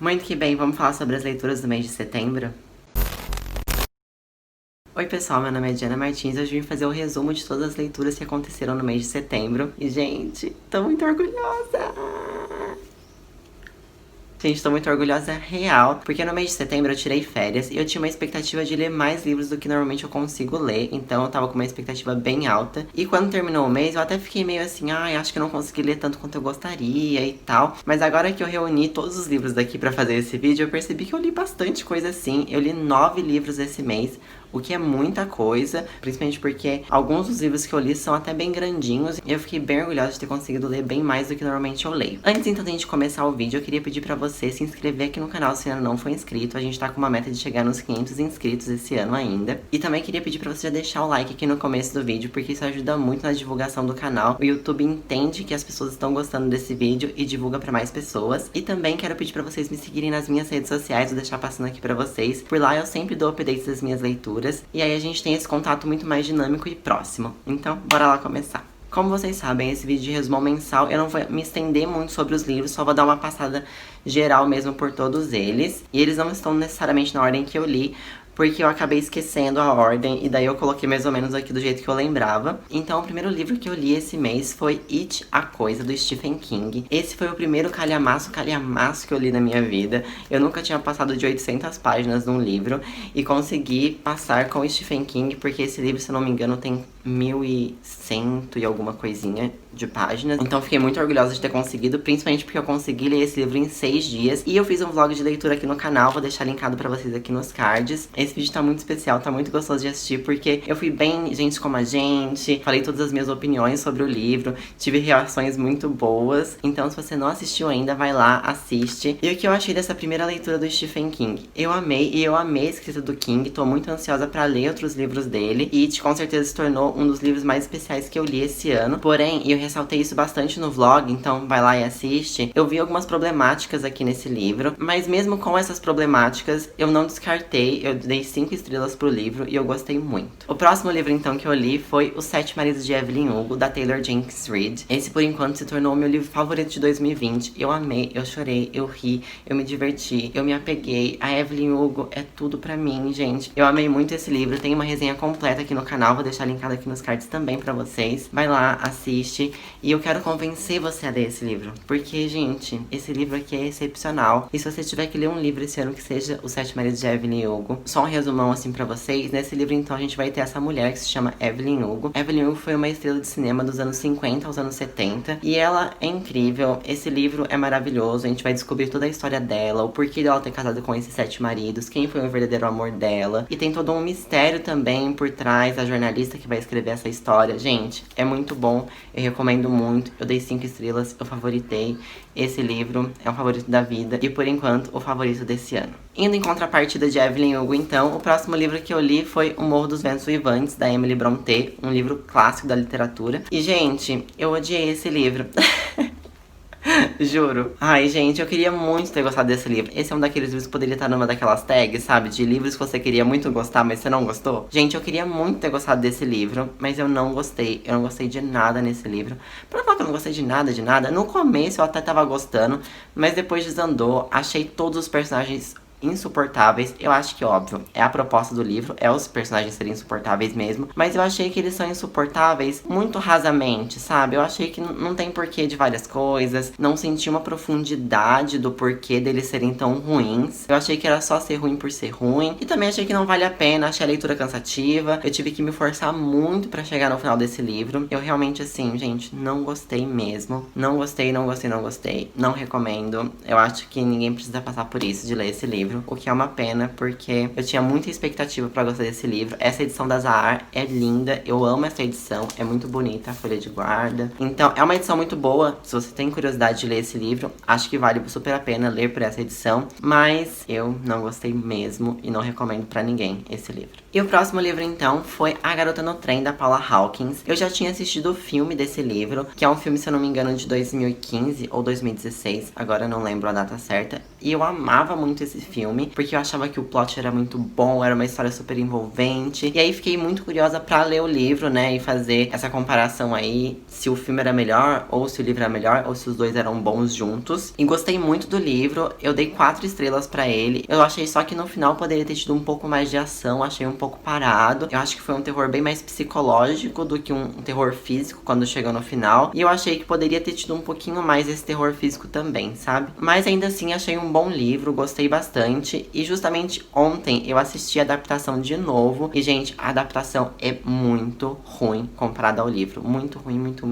Muito que bem, vamos falar sobre as leituras do mês de setembro? Oi pessoal, meu nome é Diana Martins e hoje eu vim fazer o resumo de todas as leituras que aconteceram no mês de setembro. E gente, tô muito orgulhosa! Gente, tô muito orgulhosa real, porque no mês de setembro eu tirei férias e eu tinha uma expectativa de ler mais livros do que normalmente eu consigo ler, então eu tava com uma expectativa bem alta. E quando terminou o mês, eu até fiquei meio assim, ai, acho que eu não consegui ler tanto quanto eu gostaria e tal. Mas agora que eu reuni todos os livros daqui pra fazer esse vídeo, eu percebi que eu li bastante coisa assim. Eu li 9 livros esse mês, o que é muita coisa, principalmente porque alguns dos livros que eu li são até bem grandinhos e eu fiquei bem orgulhosa de ter conseguido ler bem mais do que normalmente eu leio. Antes então de a gente começar o vídeo, eu queria pedir pra você se inscrever aqui no canal se ainda não for inscrito. A gente tá com uma meta de chegar nos 500 inscritos esse ano ainda. E também queria pedir pra você já deixar o like aqui no começo do vídeo, porque isso ajuda muito na divulgação do canal. O YouTube entende que as pessoas estão gostando desse vídeo e divulga pra mais pessoas. E também quero pedir pra vocês me seguirem nas minhas redes sociais, vou deixar passando aqui pra vocês. Por lá eu sempre dou updates das minhas leituras. E aí a gente tem esse contato muito mais dinâmico e próximo. Então, bora lá começar. Como vocês sabem, esse vídeo de resumo mensal, eu não vou me estender muito sobre os livros, só vou dar uma passada geral mesmo por todos eles. E eles não estão necessariamente na ordem que eu li, porque eu acabei esquecendo a ordem, e daí eu coloquei mais ou menos aqui do jeito que eu lembrava. Então, o primeiro livro que eu li esse mês foi It, a Coisa, do Stephen King. Esse foi o primeiro calhamaço que eu li na minha vida. Eu nunca tinha passado de 800 páginas num livro, e consegui passar com o Stephen King, porque esse livro, se eu não me engano, tem 1100 e alguma coisinha de páginas. Então fiquei muito orgulhosa de ter conseguido, principalmente porque eu consegui ler esse livro em 6 dias. E eu fiz um vlog de leitura aqui no canal, vou deixar linkado pra vocês aqui nos cards. Esse vídeo tá muito especial, tá muito gostoso de assistir, porque eu fui bem gente como a gente, falei todas as minhas opiniões sobre o livro, tive reações muito boas. Então se você não assistiu ainda, vai lá, assiste. E o que eu achei dessa primeira leitura do Stephen King? Eu amei, e eu amei a escrita do King, tô muito ansiosa pra ler outros livros dele. E It com certeza se tornou um dos livros mais especiais que eu li esse ano. Porém, eu ressaltei isso bastante no vlog, então vai lá e assiste. Eu vi algumas problemáticas aqui nesse livro, mas mesmo com essas problemáticas, eu não descartei, eu dei 5 estrelas pro livro e eu gostei muito. O próximo livro então que eu li foi Os Sete Maridos de Evelyn Hugo, da Taylor Jenkins Reid. Esse por enquanto se tornou o meu livro favorito de 2020. Eu amei, eu chorei, eu ri, eu me diverti, eu me apeguei. A Evelyn Hugo é tudo pra mim, gente. Eu amei muito esse livro, tem uma resenha completa aqui no canal, vou deixar linkado aqui nos cards também pra vocês. Vai lá, assiste. E eu quero convencer você a ler esse livro, porque, gente, esse livro aqui é excepcional. E se você tiver que ler um livro esse ano que seja Os Sete Maridos de Evelyn Hugo, só um resumão assim pra vocês. Nesse livro então a gente vai ter essa mulher que se chama Evelyn Hugo. Evelyn Hugo foi uma estrela de cinema dos anos 50 aos anos 70 e ela é incrível. Esse livro é maravilhoso, a gente vai descobrir toda a história dela, o porquê dela ter casado com esses 7 maridos, quem foi o verdadeiro amor dela. E tem todo um mistério também por trás da jornalista que vai escrever essa história. Gente, é muito bom, eu recomendo muito, eu dei 5 estrelas, eu favoritei. Esse livro é um favorito da vida e, por enquanto, o favorito desse ano. Indo em contrapartida de Evelyn Hugo, então, o próximo livro que eu li foi O Morro dos Ventos Uivantes, da Emily Brontë, um livro clássico da literatura. E, gente, eu odiei esse livro. Juro. Ai, gente, eu queria muito ter gostado desse livro. Esse é um daqueles livros que poderia estar numa daquelas tags, sabe? De livros que você queria muito gostar, mas você não gostou. Gente, eu queria muito ter gostado desse livro, mas eu não gostei. Eu não gostei de nada nesse livro. Pra falar que eu não gostei de nada, no começo eu até tava gostando, mas depois desandou. Achei todos os personagens insuportáveis. Eu acho que, óbvio, é a proposta do livro, é os personagens serem insuportáveis mesmo, mas eu achei que eles são insuportáveis muito rasamente, sabe? Eu achei que não tem porquê de várias coisas, não senti uma profundidade do porquê deles serem tão ruins. Eu achei que era só ser ruim por ser ruim, e também achei que não vale a pena, achei a leitura cansativa, eu tive que me forçar muito pra chegar no final desse livro. Eu realmente, assim, gente, não gostei mesmo. Não gostei, não recomendo. Eu acho que ninguém precisa passar por isso de ler esse livro, o que é uma pena, porque eu tinha muita expectativa pra gostar desse livro. Essa edição da Zahar é linda, eu amo essa edição, é muito bonita a folha de guarda. Então, é uma edição muito boa, se você tem curiosidade de ler esse livro, acho que vale super a pena ler por essa edição, mas eu não gostei mesmo e não recomendo pra ninguém esse livro. E o próximo livro, então, foi A Garota no Trem, da Paula Hawkins. Eu já tinha assistido o filme desse livro, que é um filme, se eu não me engano, de 2015 ou 2016, agora eu não lembro a data certa. e eu amava muito esse filme, porque eu achava que o plot era muito bom, era uma história super envolvente. E aí fiquei muito curiosa pra ler o livro, né, e fazer essa comparação aí, se o filme era melhor, ou se o livro era melhor, ou se os dois eram bons juntos. E gostei muito do livro, eu dei 4 estrelas pra ele. Eu achei só que no final poderia ter tido um pouco mais de ação, achei um pouco parado. Eu acho que foi um terror bem mais psicológico do que um terror físico quando chegou no final. E eu achei que poderia ter tido um pouquinho mais esse terror físico também, sabe? Mas ainda assim achei um bom livro, gostei bastante. E justamente ontem eu assisti a adaptação de novo. E, gente, a adaptação é muito ruim comparada ao livro. Muito ruim, muito.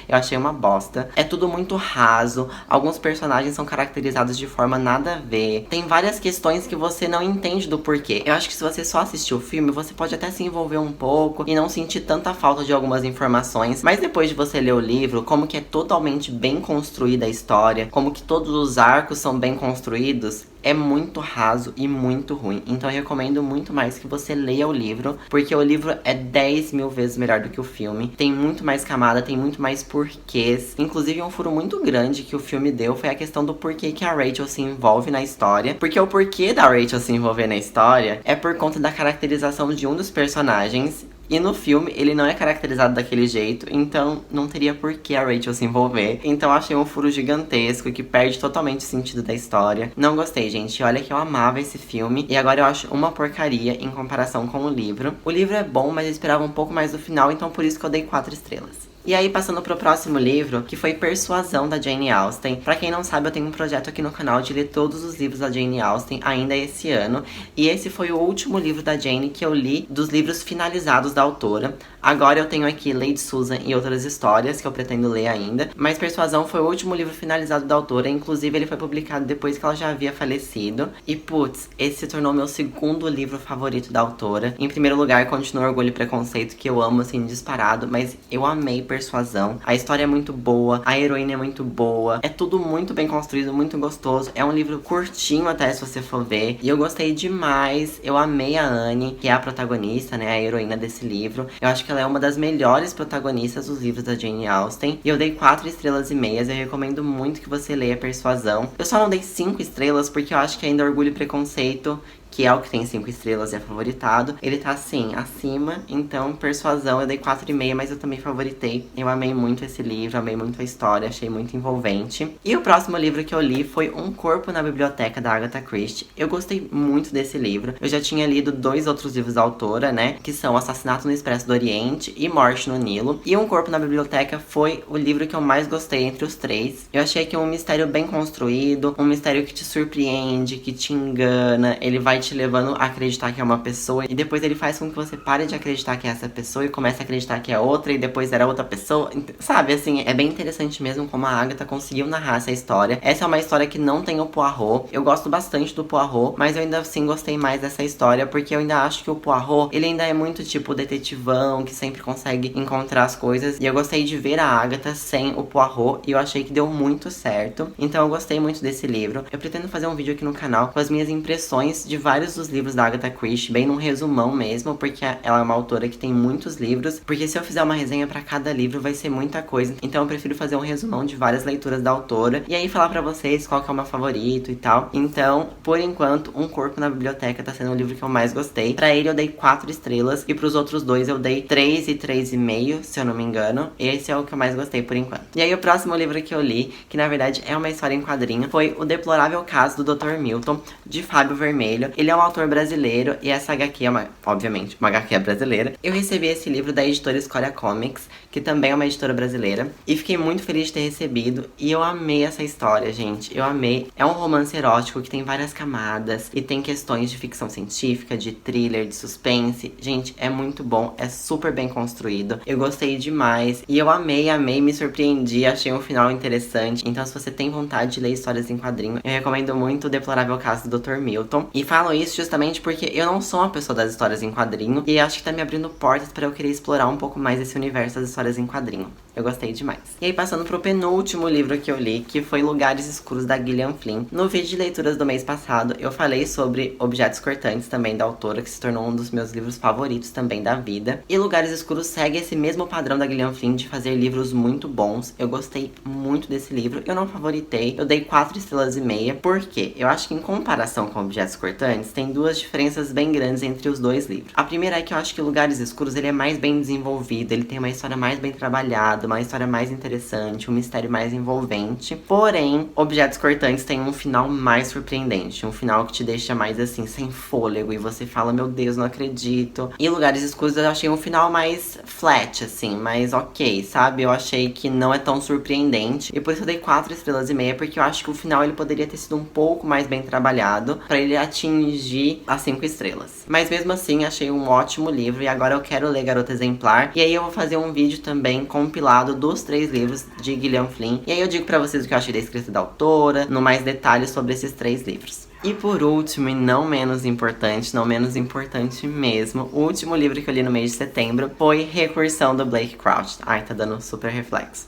Eu achei uma bosta. É tudo muito raso. Alguns personagens são caracterizados de forma nada a ver. Tem várias questões que você não entende do porquê. Eu acho que se você só assistir o filme, você pode até se envolver um pouco e não sentir tanta falta de algumas informações. Mas depois de você ler o livro, como que é totalmente bem construída a história, como que todos os arcos são bem construídos, é muito raso e muito ruim. Então eu recomendo muito mais que você leia o livro, porque o livro é 10 mil vezes melhor do que o filme. Tem muito mais camada, tem muito mais porquês. Inclusive, um furo muito grande que o filme deu foi a questão do porquê que a Rachel se envolve na história. Porque o porquê da Rachel se envolver na história é por conta da caracterização de um dos personagens. E no filme, ele não é caracterizado daquele jeito, então não teria por que a Rachel se envolver. Então achei um furo gigantesco que perde totalmente o sentido da história. Não gostei, gente. Olha que eu amava esse filme e agora eu acho uma porcaria em comparação com o livro. O livro é bom, mas eu esperava um pouco mais do final, então por isso que eu dei 4 estrelas. E aí, passando pro próximo livro, que foi Persuasão, da Jane Austen. Pra quem não sabe, eu tenho um projeto aqui no canal de ler todos os livros da Jane Austen ainda esse ano. E esse foi o último livro da Jane que eu li dos livros finalizados da autora. Agora eu tenho aqui Lady Susan e Outras Histórias, que eu pretendo ler ainda. Mas Persuasão foi o último livro finalizado da autora. Inclusive, ele foi publicado depois que ela já havia falecido. E, putz, esse se tornou meu segundo livro favorito da autora. Em primeiro lugar, continua Orgulho e Preconceito, que eu amo, assim, disparado. Mas eu amei Persuasão. A história é muito boa, a heroína é muito boa. É tudo muito bem construído, muito gostoso. É um livro curtinho até, se você for ver. E eu gostei demais. Eu amei a Anne, que é a protagonista, né? A heroína desse livro. Eu acho que ela é uma das melhores protagonistas dos livros da Jane Austen. E eu dei 4 estrelas e meias. Eu recomendo muito que você leia Persuasão. Eu só não dei 5 estrelas porque eu acho que ainda Orgulho e Preconceito, que é o que tem 5 estrelas e é favoritado, ele tá assim, acima. Então, Persuasão eu dei 4,5, mas eu também favoritei. Eu amei muito esse livro, amei muito a história, achei muito envolvente. E o próximo livro que eu li foi Um Corpo na Biblioteca, da Agatha Christie. Eu gostei muito desse livro. Eu já tinha lido 2 outros livros da autora, né, que são Assassinato no Expresso do Oriente e Morte no Nilo. E Um Corpo na Biblioteca foi o livro que eu mais gostei entre os 3. Eu achei que é um mistério bem construído, um mistério que te surpreende, que te engana. Ele vai te levando a acreditar que é uma pessoa e depois ele faz com que você pare de acreditar que é essa pessoa e comece a acreditar que é outra e depois era outra pessoa. Sabe, assim, é bem interessante mesmo como a Agatha conseguiu narrar essa história. Essa é uma história que não tem o Poirot. Eu gosto bastante do Poirot, mas eu ainda assim gostei mais dessa história porque eu ainda acho que o Poirot, ele ainda é muito tipo detetivão, que sempre consegue encontrar as coisas. E eu gostei de ver a Agatha sem o Poirot e eu achei que deu muito certo. Então eu gostei muito desse livro. Eu pretendo fazer um vídeo aqui no canal com as minhas impressões de vários dos livros da Agatha Christie, bem num resumão mesmo, porque ela é uma autora que tem muitos livros, porque se eu fizer uma resenha pra cada livro vai ser muita coisa, então eu prefiro fazer um resumão de várias leituras da autora, e aí falar pra vocês qual que é o meu favorito e tal. Então, por enquanto, Um Corpo na Biblioteca tá sendo o livro que eu mais gostei. Pra ele eu dei 4 estrelas, e pros outros 2 eu dei 3 e 3,5, se eu não me engano. Esse é o que eu mais gostei por enquanto. E aí o próximo livro que eu li, que na verdade é uma história em quadrinho, foi O Deplorável Caso do Dr. Milton, de Fábio Vermelho. Ele é um autor brasileiro e essa HQ é obviamente, uma HQ brasileira. Eu recebi esse livro da editora Escolha Comics, que também é uma editora brasileira, e fiquei muito feliz de ter recebido, e eu amei essa história, gente, eu amei. É um romance erótico que tem várias camadas, e tem questões de ficção científica, de thriller, de suspense. Gente, é muito bom, é super bem construído, eu gostei demais, e eu amei, me surpreendi, achei um final interessante. Então se você tem vontade de ler histórias em quadrinho, eu recomendo muito O Deplorável Caso do Dr. Milton, e falo isso justamente porque eu não sou uma pessoa das histórias em quadrinho, e acho que tá me abrindo portas pra eu querer explorar um pouco mais esse universo das histórias em quadrinho. Eu gostei demais. E aí, passando pro penúltimo livro que eu li, que foi Lugares Escuros, da Gillian Flynn. No vídeo de leituras do mês passado, eu falei sobre Objetos Cortantes, também da autora, que se tornou um dos meus livros favoritos também da vida. E Lugares Escuros segue esse mesmo padrão da Gillian Flynn de fazer livros muito bons. Eu gostei muito desse livro. Eu não favoritei. Eu dei 4 estrelas e meia. Por quê? Eu acho que em comparação com Objetos Cortantes, tem duas diferenças bem grandes entre os dois livros. A primeira é que eu acho que Lugares Escuros ele é mais bem desenvolvido. Ele tem uma história mais bem trabalhada, uma história mais interessante, um mistério mais envolvente. Porém, Objetos Cortantes tem um final mais surpreendente. Um final que te deixa mais assim, sem fôlego. E você fala, meu Deus, não acredito. E Lugares Escuros eu achei um final mais flat, assim, mais ok, sabe? Eu achei que não é tão surpreendente. E por isso eu dei 4 estrelas e meia, porque eu acho que o final ele poderia ter sido um pouco mais bem trabalhado pra ele atingir as 5 estrelas. Mas mesmo assim, achei um ótimo livro. E agora eu quero ler Garota Exemplar. E aí eu vou fazer um vídeo também compilado dos 3 livros de Gillian Flynn. E aí eu digo pra vocês o que eu achei da escrita da autora, no mais detalhes sobre esses 3 livros. E por último, e não menos importante mesmo, o último livro que eu li no mês de setembro foi Recursão, do Blake Crouch. Ai, tá dando super reflexo.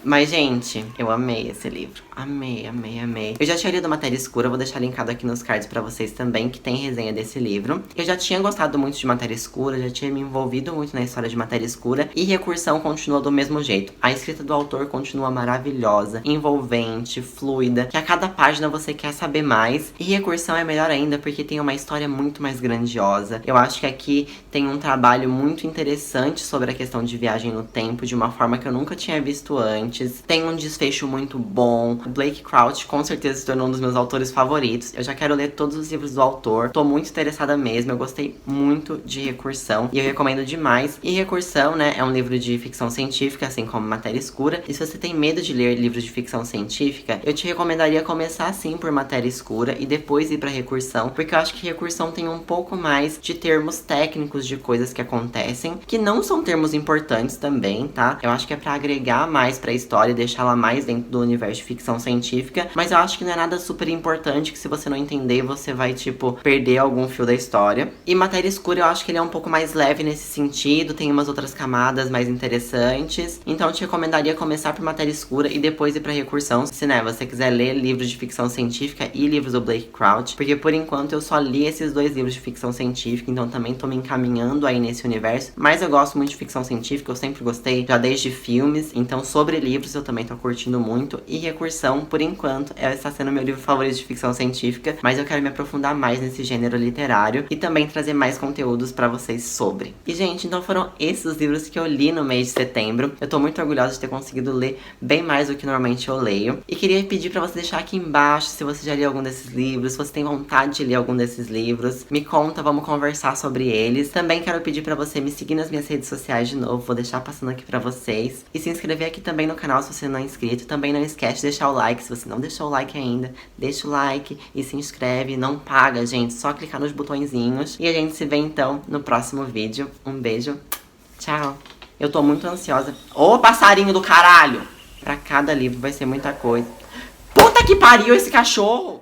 Mas, gente, eu amei esse livro. Amei, amei, amei. Eu já tinha lido Matéria Escura, vou deixar linkado aqui nos cards pra vocês também, que tem resenha desse livro. Eu já tinha gostado muito de Matéria Escura, já tinha me envolvido muito na história de Matéria Escura. E Recursão continua do mesmo jeito. A escrita do autor continua maravilhosa, envolvente, fluida, que a cada página você quer saber mais. E Recursão é melhor ainda, porque tem uma história muito mais grandiosa. Eu acho que aqui tem um trabalho muito interessante sobre a questão de viagem no tempo, de uma forma que eu nunca tinha visto antes. Tem um desfecho muito bom. O Blake Crouch com certeza se tornou um dos meus autores favoritos. Eu já quero ler todos os livros do autor. Tô muito interessada mesmo. Eu gostei muito de Recursão e eu recomendo demais. E Recursão, né, é um livro de ficção científica, assim como Matéria Escura. E se você tem medo de ler livros de ficção científica, eu te recomendaria começar assim por Matéria Escura e depois ir pra Recursão, porque eu acho que Recursão tem um pouco mais de termos técnicos de coisas que acontecem, que não são termos importantes também, tá? Eu acho que é pra agregar mais pra história e deixá-la mais dentro do universo de ficção científica, mas eu acho que não é nada super importante, que se você não entender, você vai, tipo, perder algum fio da história. E Matéria Escura, eu acho que ele é um pouco mais leve nesse sentido, tem umas outras camadas mais interessantes, então eu te recomendaria começar por Matéria Escura e depois ir pra Recursão, se, né, você quiser ler livros de ficção científica e livros do Blake Crouch, porque por enquanto eu só li esses 2 livros de ficção científica, então também tô me encaminhando aí nesse universo, mas eu gosto muito de ficção científica, eu sempre gostei, já desde filmes, então sobre livros eu também tô curtindo muito. E Recursão, por enquanto, está sendo meu livro favorito de ficção científica, mas eu quero me aprofundar mais nesse gênero literário e também trazer mais conteúdos pra vocês sobre. E, gente, então foram esses os livros que eu li no mês de setembro. Eu tô muito orgulhosa de ter conseguido ler bem mais do que normalmente eu leio. E queria pedir pra você deixar aqui embaixo se você já leu algum desses livros, se você tem vontade de ler algum desses livros. Me conta, vamos conversar sobre eles. Também quero pedir pra você me seguir nas minhas redes sociais de novo, vou deixar passando aqui pra vocês. E se inscrever aqui também no canal se você não é inscrito. Também não esquece de deixar o like, se você não deixou o like ainda, deixa o like e se inscreve. Não paga, gente, só clicar nos botõezinhos. E a gente se vê então no próximo vídeo. Um beijo, tchau. Eu tô muito ansiosa. Ô, passarinho do caralho! Pra cada livro vai ser muita coisa. Puta que pariu esse cachorro!